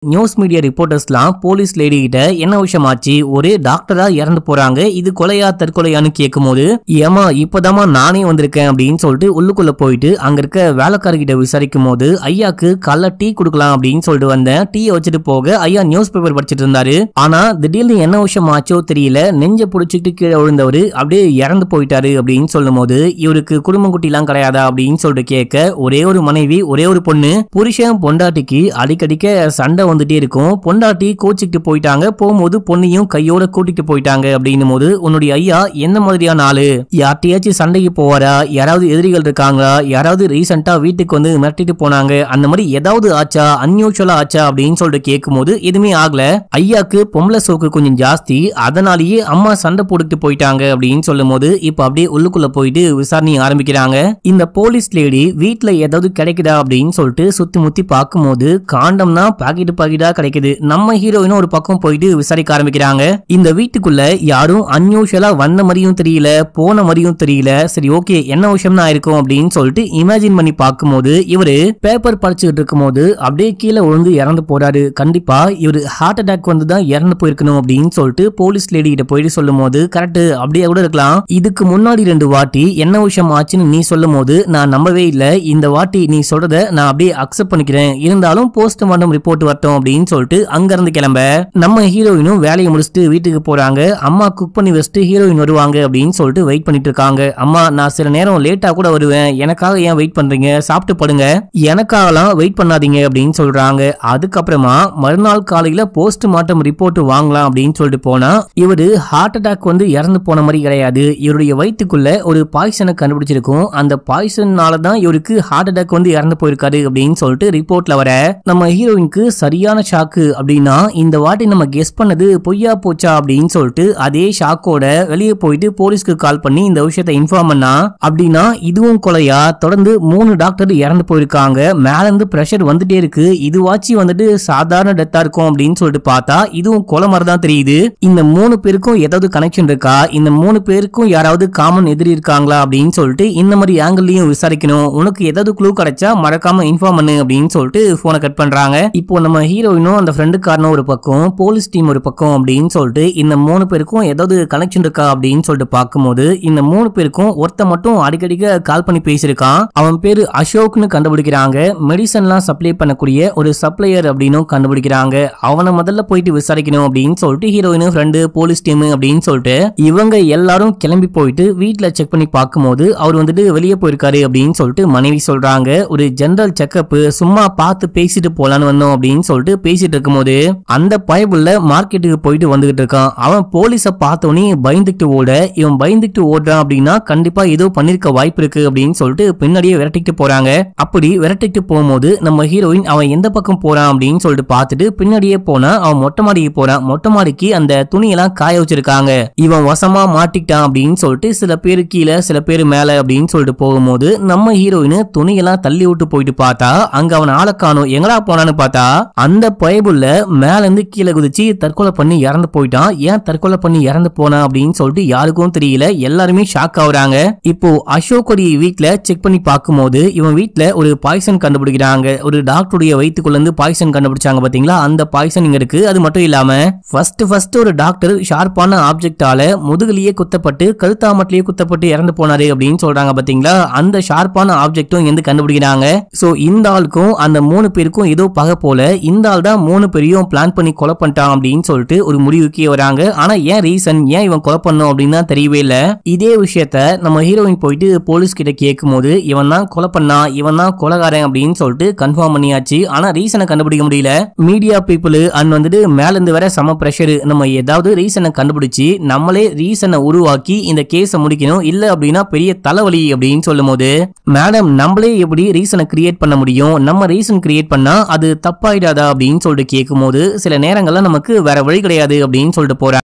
நியூஸ் மீடியா ரிப்போர்ட்டர்ஸ்லாம் போலீஸ் லேடி கிட்ட என்ன விஷயம் ஆச்சு, ஒரே டாக்டரா இறந்து போறாங்க, இது கொலையா தற்கொலையான்னு கேட்கும் போது ஏமா இப்பதாமா நானே வந்திருக்கேன் அப்படின்னு சொல்லிட்டு உள்ளுக்குள்ள போயிட்டு அங்க இருக்க வேலைக்காரர்கிட்ட விசாரிக்கும் போது ஐயாக்கு கல்ல டீ குடுக்கலாம் அப்படின்னு சொல்லிட்டு வந்தேன், டீயை வச்சுட்டு போக ஐயா நியூஸ் பேப்பர் படிச்சிட்டு இருந்தாரு, ஆனா திடீர்னு என்ன விஷயம் ஆச்சோ தெரியல, நெஞ்ச புடிச்சிட்டு கீழே விழுந்தவரு அப்படியே இறந்து போயிட்டாரு அப்படின்னு சொல்லும் போது இவருக்கு குடும்ப குட்டி எல்லாம் கிடையாதா அப்படின்னு சொல்லிட்டு கேட்க ஒரே ஒரு மனைவி ஒரே ஒரு பொண்ணு, புருஷன் பொண்டாட்டிக்கு அடிக்கடிக்க சண்டை வந்துட்டே இருக்கும், பொண்டாட்டி கோச்சிக்கிட்டு போயிட்டாங்க, போகும்போது பொண்ணையும் கையோட கூட்டிட்டு போயிட்டாங்க அப்படின்னும் போது உன்னுடைய ஐயா எந்த மாதிரியான ஆளு, யார்ட்டையாச்சும் சண்டைக்கு போவாரா, யாராவது எதிரிகள் இருக்காங்களா, யாராவது ரீசெண்டா வீட்டுக்கு வந்து மிரட்டிட்டு போனாங்க, அந்த மாதிரி ஏதாவது ஆச்சா, அன்யூஷுவலா ஆச்சா அப்படின்னு சொல்லிட்டு கேட்கும் போது எதுவுமே ஆகல, ஐயாக்கு பொம்பளை சோக்கு கொஞ்சம் ஜாஸ்தி, அதனாலேயே அம்மா சண்டை போட்டுட்டு போயிட்டாங்க அப்படின்னு சொல்லும் போது இப்ப அப்படியே உள்ளுக்குள்ள போயிட்டு விசாரணை ஆரம்பிக்கிறாங்க. இந்த போலீஸ் லேடி வீட்டுல ஏதாவது கிடைக்குதா அப்படின்னு சொல்லிட்டு சுத்தி முத்தி பார்க்கும் போது காண்டம்னா பாக்கெட் பாக்கெட்டா கிடைக்குது. நம்ம ஹீரோயினும் ஒரு பக்கம் போயிட்டு விசாரிக்க ஆரம்பிக்கிறாங்க. இந்த வீட்டுக்குள்ள யாரும் அன்யூஷுவலா வந்த மாதிரியும் தெரியல, போன மாதிரியும் தெரியல, சரி ஓகே என்ன விஷயம்னா இருக்கும் அப்படின்னு சொல்லிட்டு இமேஜின் பண்ணி பார்க்கும்போது இவரு பேப்பர் படிச்சுட்டு இருக்கும் போது அப்படியே கீழே விழுந்து இறந்து போறாரு. கண்டிப்பா இவரு ஹார்ட் அட்டாக் வந்து தான் இறந்து போயிருக்கணும் அப்படின்னு சொல்லிட்டு போலீஸ் லேடி கிட்ட போயிட்டு சொல்லும் போது கரெக்ட் அப்படியே கூட இருக்கலாம், இதுக்கு முன்னாடி 2 வாட்டி என்ன விஷயம் ஆச்சுன்னு நீ சொல்லும் போது நான் நம்பவே இல்ல, இந்த வாட்டி நீ சொல்றத நான் அப்படியே அக்செப்ட் பண்ணிக்கிறேன், இருந்தாலும் போஸ்ட்மார்ட்டம் ரிப்போர்ட் வரட்டும் அப்படின்னு சொல்லிட்டு அங்க இருந்து கிளம்ப நம்ம ஹீரோயினும் வேலையை முடிச்சுட்டு வீட்டுக்கு போறாங்க. அம்மா குக் பண்ணி வச்சுட்டு ஹீரோயின் வருவாங்க அப்படின்னு சொல்லிட்டு வெயிட் பண்ணிட்டு இருக்காங்க. அம்மா நான் சில நேரம் லேட்டா கூட வருவேன், எனக்காக ஏன் வெயிட் பண்றீங்க, சாப்பிட்டு படுங்க, எனக்காகலாம் வெயிட் பண்ணாதீங்க அப்படின்னு சொல்றாங்க. அதுக்கப்புறமா மறுநாள் காலையில போஸ்ட்மார்ட்டம் ரிப்போர்ட் வாங்கலாம் அப்படின்னு சொல்லிட்டு போனா இவரு ஹார்ட் அட்டாக் வந்து இறந்து போன மாதிரி கிடையாது, இவருடைய வயிற்றுக்குள்ள ஒரு பாய்சனை கண்டுபிடிச்சிருக்கும், அந்த பாய்சனால தான் இவருக்கு ஹார்ட் அட்டாக் வந்து இறந்து போயிருக்காரு அப்படின்னு சொல்லிட்டு ரிப்போர்ட்ல வர நம்ம ஹீரோயினுக்கு சரியான ஷாக்கு. அப்படின்னா இந்த வாட்டி நம்ம கெஸ் பண்ணது பொய்யா போச்சா அப்படின்னு சொல்லிட்டு அதே ஷாக்கோட வெளியே போயிட்டு போலீஸ்க்கு கால் பண்ணி இந்த விஷயத்தை இன்ஃபார்ம் பண்ணா, அப்படின்னா இதுவும் கொலையா, தொடர்ந்து 3 டாக்டர் இறந்து போயிருக்காங்க, மேல இருந்து பிரஷர் வந்துட்டே இருக்கு, இதுவாச்சு வந்துட்டு சாதாரண டெத்தா இருக்கும் அப்படின்னு சொல்லிட்டு பார்த்தா இதுவும் கொலை மாதிரி தான் தெரியுது. இந்த 3 பேருக்கும் ஏதாவது கனெக்ஷன் இருக்கா, இந்த 3 பேருக்கும் யாராவது காமன் எதிரி இருக்காங்களா அப்படின்னு சொல்லிட்டு இந்த மாதிரி ஆங்கிள்லயும் விசாரிக்கணும், உனக்கு ஏதாவது க்ளூ கிடைச்சா மறக்காம இன்ஃபார்ம் பண்ணு அப்படின்னு சொல்லிட்டு போனை கட் பண்றாங்க. இப்போ நம்ம ஹீரோயினும் அந்த ஃப்ரெண்டுக்காரனும் ஒரு பக்கம், போலீஸ் டீம் ஒரு பக்கம் அப்படின்னு சொல்லிட்டு இந்த 3 பேருக்கும் ஏதாவது கனெக்ஷன் இருக்கா அப்படின்னு சொல்லிட்டு பார்க்கும்போது இந்த 3 பேருக்கும் ஒருத்த மட்டும் அடிக்கடிக்க கால் பண்ணி பேசியிருக்கான், அவன் பேரு அசோக்னு கண்டுபிடிக்கிறாங்க, மெடிசன்லாம் சப்ளை பண்ணக்கூடிய ஒரு சப்ளையர் அப்படின்னு கண்டுபிடிக்கிறாங்க. அவனை முதல்ல போயிட்டு விசாரிக்கணும் அப்படின்னு சொல்லிட்டு ஹீரோயின் ஃப்ரெண்டு போலீஸ் டீம் அப்படின்னு சொல்லிட்டு இவங்க எல்லாரும் கிளம்பி போயிட்டு வீட்டுல செக் பண்ணி பார்க்கும்போது அவர் வந்துட்டு வெளியே போயிருக்காரு அப்படின்னு சொல்லிட்டு மனைவி சொல்றாங்க. ஒரு ஜெனரல் செக்அப் சும்மா பார்த்து பேசிட்டு போலான்னு வந்தோம் அப்படின்னு சொல்லிட்டு பேசிட்டு இருக்கும்போது அந்த பயபுள்ள மார்க்கெட்டுக்கு போயிட்டு வந்துகிட்டு இருக்கான். அவன் போலீஸ பார்த்தோன்னே பயந்துட்டு ஓட, இவன் பயந்துட்டு ஓடுறான் அப்படின்னா கண்டிப்பா ஏதோ பண்ணிருக்க வாய்ப்பு இருக்கு அப்படின்னு சொல்லிட்டு பின்னாடியே விரட்டிட்டு போறாங்க. அப்படி விரட்டிட்டு போகும்போது நம்ம ஹீரோயின் அவன் எந்த பக்கம் போறான் அப்படின்னு சொல்லிட்டு பார்த்துட்டு பின்னாடியே போனா அவன் மொட்டை மாடிக்கு போறான். மொட்டை மாடிக்கு அந்த துணியெல்லாம் காய வச்சிருக்காங்க, இவன் வசமா மாட்டிக்கிட்டான் அப்படின்னு சொல்லிட்டு சில பேரு கீழே சில பேரு மேல அப்படின்னு சொல்லிட்டு போகும்போது நம்ம ஹீரோயின் துணியெல்லாம் தள்ளி விட்டு போயிட்டு பார்த்தா அங்க அவன் ஆளை காணோம், எங்கடா போனான்னு பார்த்தா அந்த பயபுள்ள மேல இருந்து கீழே குதிச்சு தற்கொலை பண்ணி இறந்து போயிட்டான். ஏன் தற்கொலை பண்ணி இறந்து போனா அப்படின்னு சொல்லிட்டு யாருக்கும் தெரியல, எல்லாருமே ஷாக் ஆகுறாங்க. இப்போ அசோக்குடைய வீட்ல செக் பண்ணி பார்க்கும்போது இவன் வீட்ல ஒரு பாய்சன் கண்டுபிடிக்கிறாங்க, ஒரு டாக்டருடைய வயிற்றுக்குள்ள இருந்து பாய்சன் கண்டுபிடிச்சாங்க பாத்தீங்களா, அந்த பாய்சன் இங்க இருக்கு. அது மட்டும் இல்லாம ஃபர்ஸ்ட் ஒரு டாக்டர் ஷார்ப்பான ஆப்ஜெக்டால முதுகுலயே குத்தப்பட்டு கழுத்தாமட்டிலேயே குத்தப்பட்டு இறந்து போனாரு அப்படின்னு சொல்றாங்க பாத்தீங்களா, அந்த ஷார்ப்பான ஆப்ஜெக்டும் இங்க கண்டுபிடிக்கிறாங்க. சோ இந்த ஆளுக்கும் அந்த 3 பேருக்கும் ஏதோ பகை போல இந்த ஆள் தான் 3 பேரையும் பிளான் பண்ணி கொலை பண்ணிட்டான் அப்படின்னு சொல்லிட்டு ஒரு முடிவுக்கே வராங்க. ஆனா ஏன் ரீசன், ஏன் இவன் கொலை பண்ணும் அப்படின்னு தான் தெரியவே இல்ல. இதே விஷயத்த நம்ம ஹீரோயின் போயிட்டு போலீஸ் கிட்ட கேட்கும் போது இவன் தான் கொலை பண்ணா, இவன் தான் கொலைகாரன் அப்படின்னு சொல்லிட்டு கன்ஃபார்ம் பண்ணியாச்சு. ஆனா ரீசனை கண்டுபிடிக்க முடியல. மீடியா பீப்புள் அண்ட் வந்துட்டு மேல இருந்து வர சம பிரஷர், நம்ம ஏதாவது ரீசனை கண்டுபிடிச்சு நம்மளே ரீசனை உருவாக்கி இந்த கேஸை முடிக்கணும், இல்ல அப்படின்னா பெரிய தலைவலி அப்படின்னு சொல்லும் போது மேடம் நம்மளே எப்படி ரீசனை கிரியேட் பண்ண முடியும், நம்ம ரீசன் கிரியேட் பண்ணா அது தப்பாயிடாதா அப்படின்னு சொல்லிட்டு கேட்கும் போது சில நேரங்கள்ல நமக்கு வேற வழி கிடையாது அப்படின்னு சொல்லிட்டு போறாங்க.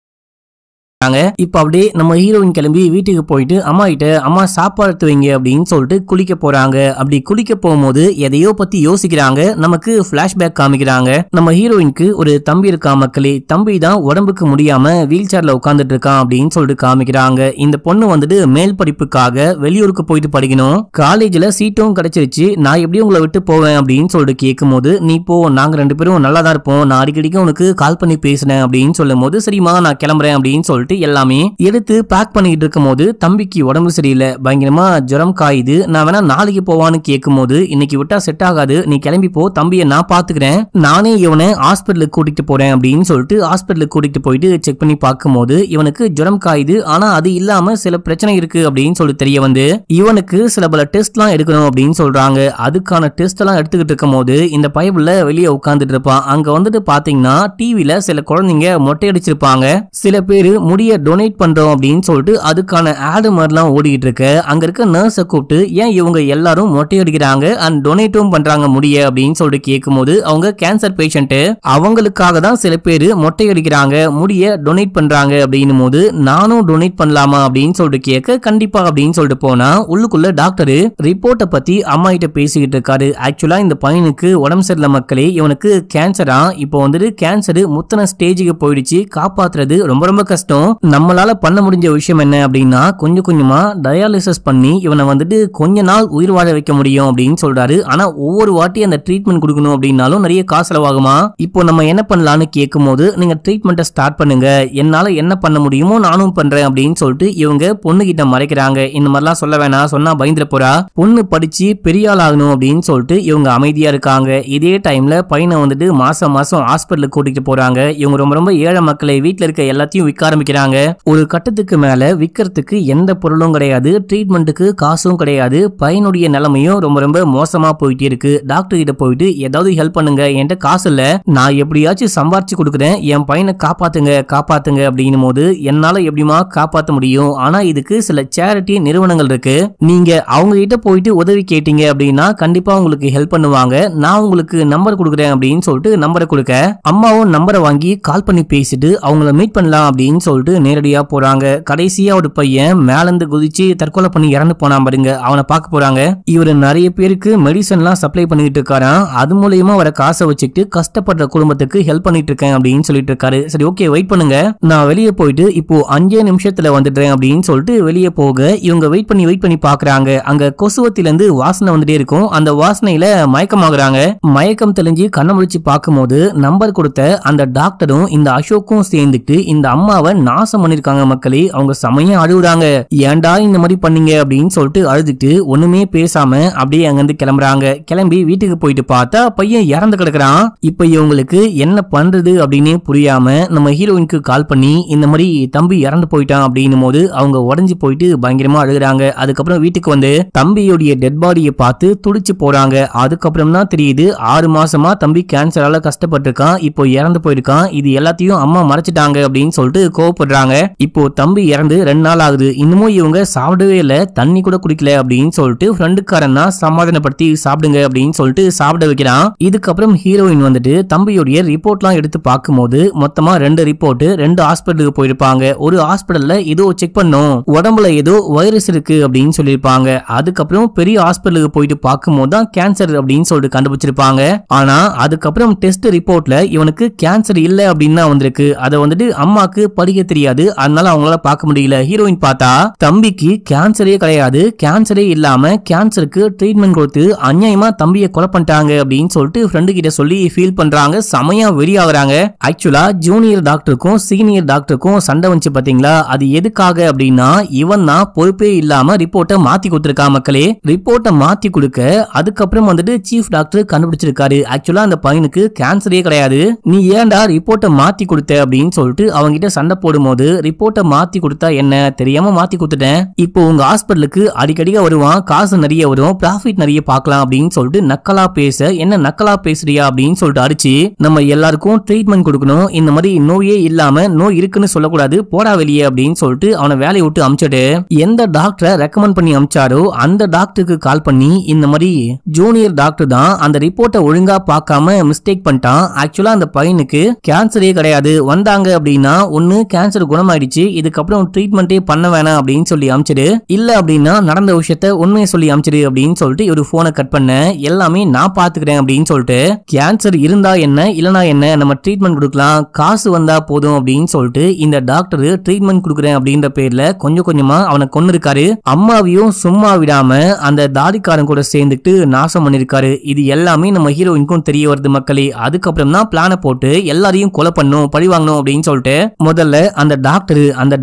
இப்ப அப்படியே நம்ம ஹீரோயின் கிளம்பி வீட்டுக்கு போயிட்டு அம்மா கிட்ட அம்மா சாப்பாடு எடுத்து வைங்க அப்படின்னு சொல்லிட்டு குளிக்க போறாங்க. அப்படி குளிக்க போகும்போது எதையோ பத்தி யோசிக்கிறாங்க. நமக்கு பிளாஷ்பேக் காமிக்கிறாங்க. நம்ம ஹீரோயினுக்கு ஒரு தம்பி இருக்கா மக்களே, தம்பி தான் உடம்புக்கு முடியாம வீல் சேர்ல உட்காந்துட்டு இருக்கான் அப்படின்னு சொல்லிட்டு காமிக்கிறாங்க. இந்த பொண்ணு வந்துட்டு மேல் படிப்புக்காக வெளியூருக்கு போயிட்டு படிக்கணும். காலேஜ்ல சீட்டும் கிடைச்சிருச்சு. நான் எப்படி உங்களை விட்டு போவேன் அப்படின்னு சொல்லிட்டு கேட்கும் போது நீ போ, நாங்க 2 பேரும் நல்லா தான் இருப்போம், நான் அடிக்கடிக்கு உனக்கு கால் பண்ணி பேசினேன் அப்படின்னு சொல்லும் போது சரிமா நான் கிளம்புறேன் அப்படின்னு சொல்லிட்டு எல்லாமே எடுத்து பேக் பண்ணிட்டு இருக்கும் போது தம்பிக்கு உடம்பு சரியில்லை, பயங்கரமா ஜுரம் காயுது. நான் வேணா நாளைக்கு போவான்னு கேட்கும் போது இன்னைக்கு விட்டா செட் ஆகாது, நீ கிளம்பி போ, தம்பியை நான் பாத்துக்கிறேன், நானே இவனை ஹாஸ்பிட்டலுக்கு கூட்டிட்டு போறேன் அப்படின்னு சொல்லிட்டு ஹாஸ்பிட்டலுக்கு கூட்டிட்டு போயிட்டு செக் பண்ணி பார்க்கும் போது இவனுக்கு ஜுரம் காயுது. ஆனா அது இல்லாம சில பிரச்சனை இருக்கு அப்படின்னு சொல்லி தெரிய வந்து இவனுக்கு சில பல டெஸ்ட் எல்லாம் எடுக்கணும் அப்படின்னு சொல்றாங்க. அதுக்கான டெஸ்ட் எல்லாம் எடுத்துக்கிட்டு இருக்கும் போது இந்த பைபிள்ல வெளியே உட்கார்ந்துட்டு இருப்பான். அங்க வந்துட்டு பாத்தீங்கன்னா டிவில சில குழந்தைங்க மொட்டை அடிச்சிருப்பாங்க. சில பேரு முடிய டொனேட் பண்றோம் அப்படின்னு சொல்லிட்டு அதுக்கான ஆடு மாதிரிலாம் ஓடிக்கிட்டு இருக்கு. அங்க இருக்க நர்ஸை கூப்பிட்டு ஏன் இவங்க எல்லாரும் மொட்டை அடிக்கிறாங்க அண்ட் டொனேட்டும் பண்றாங்க முடிய அப்படின்னு சொல்லிட்டு கேட்கும் போது அவங்க கேன்சர் பேஷண்ட், அவங்களுக்காக தான் சில பேரு மொட்டை அடிக்கிறாங்க, முடிய டொனேட் பண்றாங்க அப்படின்னும் போது நானும் டொனேட் பண்ணலாமா அப்படின்னு சொல்லிட்டு கேட்க கண்டிப்பா அப்படின்னு சொல்லிட்டு போனா உள்ளுக்குள்ள டாக்டர் ரிப்போர்ட்டை பத்தி அம்மா கிட்ட பேசிக்கிட்டு இருக்காரு. ஆக்சுவலா இந்த பையனுக்கு உடம்பு சரியில்லை மக்களே, இவனுக்கு கேன்சரா, இப்போ வந்துட்டு கேன்சர் முத்தன ஸ்டேஜுக்கு போயிடுச்சு, காப்பாத்துறது ரொம்ப ரொம்ப கஷ்டம், நம்மளால பண்ண முடிஞ்ச விஷயம் என்ன அப்படின்னா கொஞ்சம் கொஞ்சமா டயாலிசிஸ் பண்ணி இவனை வந்துட்டு கொஞ்ச நாள் உயிர் வாழ வைக்க முடியும் அப்படின்னு சொல்றாரு. ஆனா ஒவ்வொரு வாட்டி அந்த ட்ரீட்மெண்ட் கொடுக்கணும் அப்படின்னாலும் நிறைய காசு செலவாகுமா. இப்போ நம்ம என்ன பண்ணலாம்னு கேட்கும் போது நீங்க ட்ரீட்மெண்ட்டை ஸ்டார்ட் பண்ணுங்க, என்னால என்ன பண்ண முடியுமோ நானும் பண்றேன் அப்படின்னு சொல்லிட்டு இவங்க பொண்ணு கிட்ட மறைக்கிறாங்க. இந்த மாதிரிலாம் சொல்ல வேணாம், சொன்னா பயந்துட போறா, பொண்ணு படிச்சு பெரிய ஆள் ஆகணும் அப்படின்னு சொல்லிட்டு இவங்க அமைதியா இருக்காங்க. இதே டைம்ல பையனை வந்துட்டு மாசம் மாசம் ஹாஸ்பிட்டலுக்கு கூட்டிட்டு போறாங்க. இவங்க ரொம்ப ரொம்ப ஏழை மக்களை வீட்டுல இருக்க எல்லாத்தையும் விற்க ஆரம்பிக்கிறாங்க. ஒரு கட்டத்துக்கு மேல விக்கிறதுக்கு எந்த பொருளும் கிடையாது, ட்ரீட்மெண்ட்டுக்கு காசும் கிடையாது, பையனுடைய நிலைமையும் ரொம்ப ரொம்ப மோசமா போயிட்டே இருக்கு. டாக்டர் கிட்ட போயிட்டு ஏதாவது ஹெல்ப் பண்ணுங்க, என்கிட்ட காசு இல்ல, நான் எப்படியாச்சும் சம்பாரிச்சு கொடுக்குறேன், என் பையனை காப்பாத்துங்க காப்பாத்துங்க அப்படின்னும் போது என்னால எப்படிமா காப்பாத்த முடியும், ஆனா இதுக்கு சில சேரிட்டி நிறுவனங்கள் இருக்கு, நீங்க அவங்க கிட்ட போயிட்டு உதவி கேட்டீங்க அப்படின்னா கண்டிப்பா உங்களுக்கு ஹெல்ப் பண்ணுவாங்க, நான் உங்களுக்கு நம்பர் கொடுக்குறேன் அப்படின்னு சொல்லிட்டு நம்பரை கொடுக்க அம்மாவும் நம்பரை வாங்கி கால் பண்ணி பேசிட்டு அவங்கள மீட் பண்ணலாம் அப்படின்னு சொல்லிட்டு நேரடியா போறாங்க. கடைசியா ஒரு பையன் மேலந்து குதிச்சு தற்கொலை பண்ணி இறந்து போனா பாருங்க, அவனை பார்க்க போறாங்க. இவரு நிறைய பேருக்கு மெடிசன் எல்லாம் சப்ளை பண்ணிட்டு இருக்காராம். அது மூலமா வர காசை வச்சுக்கிட்டு கஷ்டப்படுற குடும்பத்துக்கு ஹெல்ப் பண்ணிட்டு இருக்கேன் அப்படின்னு சொல்லிட்டு இருக்காரு. சரி ஓகே வெயிட் பண்ணுங்க, நான் வெளியே போயிட்டு இப்போ 5 நிமிஷத்துல வந்துடுறேன் அப்படின்னு சொல்லிட்டு வெளியே போக இவங்க வெயிட் பண்ணி பாக்குறாங்க. அங்க கொசுவத்தில இருந்து வாசனை வந்துட்டே இருக்கும். அந்த வாசனையில மயக்கமாகறாங்க. மயக்கம் தெளிஞ்சு கண்ண முடிச்சு பார்க்கும் போது நம்பர் கொடுத்த அந்த டாக்டரும் இந்த அசோக்கும் சேர்ந்துட்டு இந்த அம்மாவை நாசம் பண்ணிருக்காங்க மக்களே. அவங்க செமையா அழுகுறாங்க, ஏன்டா இந்த மாதிரி பண்ணீங்க அப்படின்னு சொல்லிட்டு அழுதுட்டு ஒண்ணுமே பேசாம அப்படியே அங்கிருந்து கிளம்புறாங்க. கிளம்பி வீட்டுக்கு போயிட்டு பார்த்தா பையன் இறந்து கிடக்குறான். இப்ப இவங்களுக்கு என்ன பண்றது அப்படின்னு புரியாம நம்ம ஹீரோயினுக்கு கால் பண்ணி இந்த மாதிரி தம்பி இறந்து போயிட்டான் அப்படின்னும் போது அவங்க உடஞ்சு போயிட்டு பயங்கரமா அழுகுறாங்க. அதுக்கப்புறம் வீட்டுக்கு வந்து தம்பியோடைய டெட் பாடியை பார்த்து துடிச்சு போறாங்க. அதுக்கப்புறம் தான் தெரியுது 6 மாசமா தம்பி கேன்சரால கஷ்டப்பட்டு இருக்கான், இப்போ இறந்து போயிருக்கான், இது எல்லாத்தையும் அம்மா மறைச்சிட்டாங்க அப்படின்னு சொல்லிட்டு கோவப்படுறாங்க. இப்போ தம்பி இறந்து 2 நாள் ஆகுது, இன்னமும் இவங்க சாப்பிடவே இல்ல, தண்ணி கூட குடிக்கல அப்படின்னு சொல்லிட்டு ஃப்ரெண்டுக்காரன் தான் சமாதானப்படுத்தி சாப்பிடுங்க அப்படின்னு சொல்லிட்டு சாப்பிட வைக்கிறான். இதுக்கப்புறம் ஹீரோயின் வந்துட்டு தம்பியோடைய ரிப்போர்ட்லாம் எடுத்து பார்க்கும்போது மொத்தமா 2 ரிப்போர்ட் 2 ஹாஸ்பிட்டலுக்கு போயிருப்பாங்க. ஒரு ஹாஸ்பிட்டல்ல ஏதோ செக் பண்ணும், உடம்புல ஏதோ வைரஸ் இருக்கு அப்படின்னு சொல்லியிருப்பாங்க. அதுக்கப்புறம் பெரிய ஹாஸ்பிட்டலுக்கு போயிட்டு பார்க்கும்போது தான் கேன்சர் அப்படின்னு சொல்லிட்டு கண்டுபிடிச்சிருப்பாங்க. ஆனா அதுக்கப்புறம் டெஸ்ட் ரிப்போர்ட்ல இவனுக்கு கேன்சர் இல்ல அப்படின்னு தான் வந்திருக்கு. அதை வந்துட்டு அம்மாக்கு படிக்க தெரியாது, அதனால அவங்களால பார்க்க முடியல. ஹீரோயின் பார்த்தா தம்பிக்கு கேன்சரே கிடையாது, கேன்சரே இல்லாம கேன்சருக்கு ட்ரீட்மெண்ட் கொடுத்து அநியாயமா தம்பியை கொலை பண்ணிட்டாங்க அப்படின்னு சொல்லிட்டு ஃப்ரெண்டு கிட்ட சொல்லி ஃபீல் பண்றாங்க. செமையா வெறியாகிறாங்க. ஆக்சுவலா ஜூனியர் டாக்டருக்கும் சீனியர் டாக்டருக்கும் சண்டை வந்துச்சு பாத்தீங்களா, அது எதுக்காக அப்படின்னா இவன் தான் பொறுப்பே இல்லாம ரிப்போர்ட்டை மாத்தி கொடுத்திருக்கான் மக்களே. ரிப்போர்ட்டை மாத்தி கொடுக்க அதுக்கப்புறம் வந்துட்டு சீஃப் டாக்டர் கண்டுபிடிச்சிருக்காரு ஆக்சுவலா அந்த பையனுக்கு கேன்சரே கிடையாது, நீ ஏன்டா ரிப்போர்ட்டை மாத்தி கொடுத்த அப்படின்னு சொல்லிட்டு அவங்க கிட்ட சண்டை போடும்போது ரிப்போர்ட்டை மாத்தி கொடுத்தா என்ன, தெரியாம மாத்தி கொடுத்துட்டேன், இப்போ உங்க ஹாஸ்பிட்டலுக்கு அடிக்கடியா வருவான், காசு நிறைய வரும், ப்ராஃபிட் நிறைய பார்க்கலாம் அப்படின்னு சொல்லிட்டு நக்கலா பேச, என்ன நக்கலா பேசுறியா அப்படின்னு சொல்லிட்டு அடிச்சு நம்ம எல்லாருக்கும் ட்ரீட்மெண்ட் கொடுக்கணும், இந்த மாதிரி நோயே இல்லாம நோய் இருக்குன்னு சொல்லக்கூடாது, போடா வெளியே அப்படின்னு சொல்லிட்டு அவனை வேலையை விட்டு அமிச்சிட்டு எந்த டாக்டரை ரெக்கமெண்ட் பண்ணி அமிச்சாரோ அந்த டாக்டருக்கு கால் பண்ணி இந்த மாதிரி ஜூனியர் டாக்டர் தான் அந்த ரிப்போர்ட்டை ஒழுங்கா பார்க்காம மிஸ்டேக் பண்ணிட்டான், ஆக்சுவலா அந்த பையனுக்கு கேன்சரே கிடையாது, வந்தாங்க அப்படின்னா ஒன்னு கேன்சர் குணமாயிடுச்சு, இதுக்கப்புறம் ட்ரீட்மெண்டே பண்ண வேணாம் அப்படின்னு சொல்லி அமிச்சிடு, இல்ல அப்படின்னா நடந்த விஷயத்த உண்மையை சொல்லி அமிச்சிடு அப்படின்னு சொல்லிட்டு ஒரு போனை கட் பண்ண, எல்லாமே நான் பாத்துக்கிறேன் அப்படின்னு சொல்லிட்டு கேன்சர் இருந்தா என்ன இல்லனா என்ன நம்ம ட்ரீட்மெண்ட் கொடுக்கலாம், காசு வந்தா போதும் அப்படின்னு சொல்லிட்டு இந்த டாக்டர் ட்ரீட்மெண்ட் கொடுக்குறேன் அப்படின்ற பேர்ல கொஞ்சம் கொஞ்சமா அவனை கொன்னு இருக்காரு. அம்மாவையும் சும்மா விடாம அந்த தாடிக்காரன் கூட சேர்ந்துட்டு நாசம் பண்ணிருக்காரு. இது எல்லாமே நம்ம ஹீரோயினுக்கும் தெரிய வருது மக்களே. அதுக்கப்புறம் தான் பிளான போட்டு எல்லாரையும் கொலை பண்ணும், பழி வாங்கணும் அப்படின்னு சொல்லிட்டு முதல்ல அந்த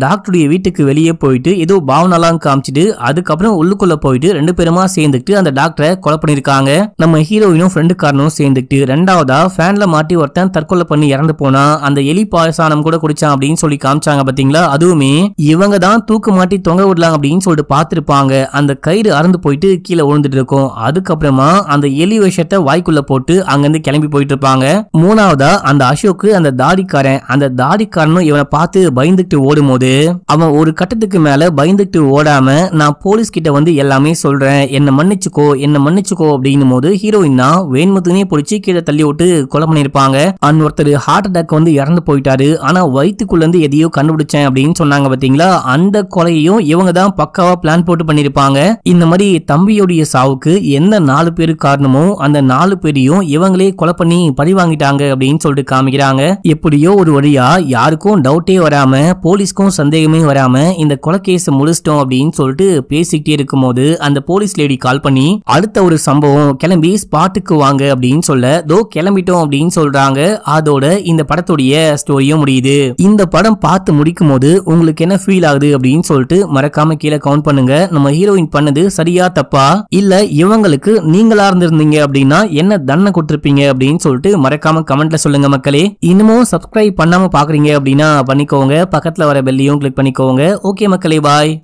டாக்டருடைய வீட்டுக்கு வெளியே போயிட்டு ஏதோ பாவனெல்லாம் காமிச்சிட்டு அதுக்கப்புறம் உள்ளுக்குள்ள போயிட்டு ரெண்டு பேருமா சேர்ந்துட்டு அந்த டாக்டரை கொலை பண்ணிருக்காங்க. நம்ம ஹீரோயினும் ஃப்ரெண்டுக்காரனும் சேர்ந்துட்டு ரெண்டாவதா ஃபேன்ல மாட்டி ஒருத்தன் தற்கொலை பண்ணி இறந்து போனா, அந்த எலி பாயசானம் கூட குடிச்சான் அப்படின்னு சொல்லி காமிச்சாங்க பாத்தீங்களா, அதுவுமே இவங்க தான் தூக்கு மாட்டி தொங்க விடலாம் அப்படின்னு சொல்லிட்டு பார்த்திருப்பாங்க. அந்த கயிறு அறுந்து போயிட்டு கீழே விழுந்துட்டு இருக்கும். அதுக்கப்புறமா அந்த எலி விஷயத்தை வாய்க்குள்ள போட்டு அங்கிருந்து கிளம்பி போயிட்டு இருப்பாங்க. மூணாவதா அந்த அசோக்கு அந்த தாடிக்காரனும் இவனை பார்த்து பயந்துட்டு ஓடும் போது அவன் ஒரு கட்டத்துக்கு மேல பயந்துட்டு ஓடாம நான் போலீஸ் கிட்ட வந்து எல்லாமே சொல்றேன், என்ன மன்னிச்சுக்கோ அப்படின்னும் போது ஹீரோயின் தான் வேண்முத்துனே பிடிச்சி கீழே தள்ளி விட்டு கொலை பண்ணிருப்பாங்க. ஒருத்தர் ஹார்ட் அட்டாக் வந்து இறந்து போயிட்டாரு, ஆனா வயிற்றுக்குள்ள இருந்து எதையோ கண்டுபிடிச்சேன் அப்படின்னு சொன்னாங்க பாத்தீங்களா, அந்த கொலையையும் இவங்க தான் பக்காவா பிளான் போட்டு பண்ணிருப்பாங்க. இந்த மாதிரி தம்பியோடைய சாவுக்கு எந்த 4 பேரு காரணமோ அந்த 4 பேரையும் இவங்களே கொலை பண்ணி பழி வாங்கிட்டாங்க அப்படின்னு சொல்லிட்டு காமிக்கிறாங்க. எப்படியோ ஒரு வழியா யாருக்கும் டவுட்டே வராம போலீஸ்க்கும் சந்தேகமே வராம இந்த கொலை கேஸ் முடிச்சிட்டோம் அப்படின்னு சொல்லிட்டு பேசிக்கிட்டே இருக்கும் போது அந்த போலீஸ் லேடி கால் பண்ணி அடுத்த ஒரு சம்பவம் கிளம்பி ஸ்பாட்டுக்கு வாங்க அப்படின்னு சொல்ல தோ கிளம்பிட்டோம் அப்படின்னு சொல்றாங்க. அதோட இந்த படத்துடைய ஸ்டோரியும் முடியுது. இந்த படம் பார்த்து முடிக்கும் போது உங்களுக்கு என்ன ஃபீல் ஆகுது அப்படின்னு சொல்லிட்டு மறக்காம கீழே கவுண்ட் பண்ணுங்க. நம்ம ஹீரோயின் பண்ணது சரியா தப்பா, இல்ல இவங்களுக்கு நீங்களா இருந்திருந்தீங்க அப்படின்னா என்ன தண்டனை கொடுத்திருப்பீங்க அப்படின்னு சொல்லிட்டு மறக்காம கமெண்ட்ல சொல்லுங்க மக்களே. இன்னமும் சப்ஸ்கிரைப் பண்ணாம பாக்குறீங்க அப்படின்னா பண்ணிக்கோங்க, பக்கத்துல வர பெல்லையும் கிளிக் பண்ணிக்கோங்க. ஓகே மக்களே, பாய்.